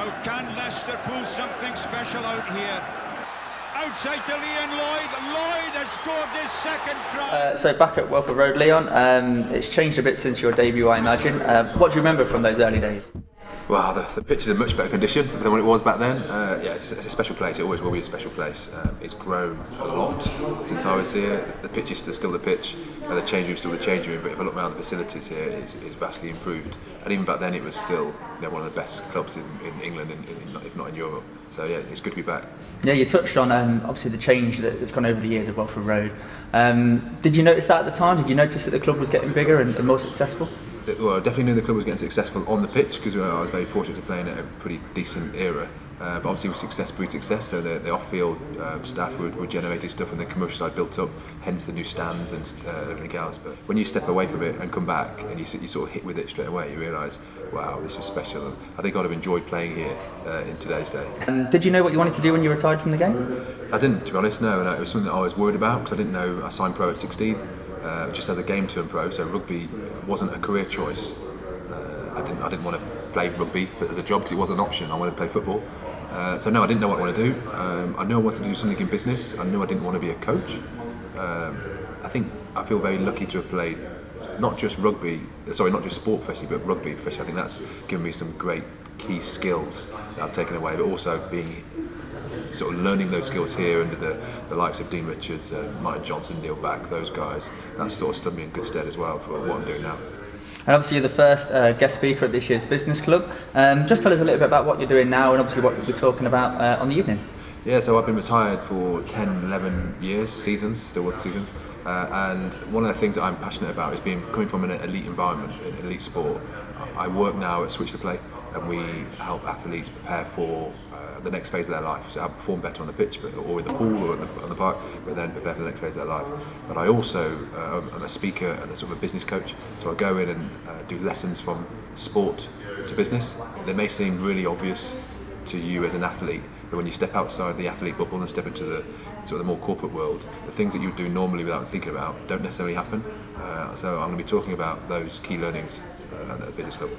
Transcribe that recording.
Now can Leicester pull something special out here? Outside to Leon Lloyd. Lloyd has scored his second try. So back at Welford Road, Leon, it's changed a bit since your debut, I imagine. What do you remember from those early days? Well, the pitch is in much better condition than when it was back then. Yeah, it's a special place. It always will be a special place. It's grown a lot since I was here. The pitch is still the pitch, and the change room is still the change room. But if I look around the facilities here, it's vastly improved. And even back then, it was still one of the best clubs in England, if not in Europe. So yeah, it's good to be back. Yeah, you touched on obviously the change that's gone over the years at Welford Road. Did you notice that at the time? Did you notice that the club was getting bigger and more successful? Well, I definitely knew the club was getting successful on the pitch because I was very fortunate to play in a pretty decent era. But obviously, with success breeds success, so the off-field staff were generating stuff, and the commercial side built up. Hence the new stands and everything else. But when you step away from it and come back, and you sort of hit with it straight away, you realise, wow, this was special. I think I'd have enjoyed playing here in today's day. And did you know what you wanted to do when you retired from the game? I didn't, to be honest. No, and it was something that I was worried about because I didn't know I signed pro at 16. Just as a game turned pro, so rugby wasn't a career choice. I didn't want to play rugby as a job because it wasn't an option. I wanted to play football. So no, I didn't know what I wanted to do. I knew I wanted to do something in business. I knew I didn't want to be a coach. I feel very lucky to have played not just sport professionally, but rugby professionally. I think that's given me some great key skills that I've taken away, but also being sort of learning those skills here under the likes of Dean Richards, Mike Johnson, Neil Back, those guys. That sort of stood me in good stead as well for what I'm doing now. And obviously you're the first guest speaker at this year's business club. Just tell us a little bit about what you're doing now and obviously what we'll be talking about on the evening. Yeah, so I've been retired for 10, 11 years, still working seasons. And one of the things that I'm passionate about is coming from an elite environment, an elite sport. I work now at Switch to Play, and we help athletes prepare for the next phase of their life. So how to perform better on the pitch, or in the pool, or on the park, but then prepare for the next phase of their life. But I also am a speaker and a sort of a business coach. So I go in and do lessons from sport to business. They may seem really obvious to you as an athlete, but when you step outside the athlete bubble and step into the sort of the more corporate world, the things that you do normally without thinking about don't necessarily happen. So I'm going to be talking about those key learnings at the business club.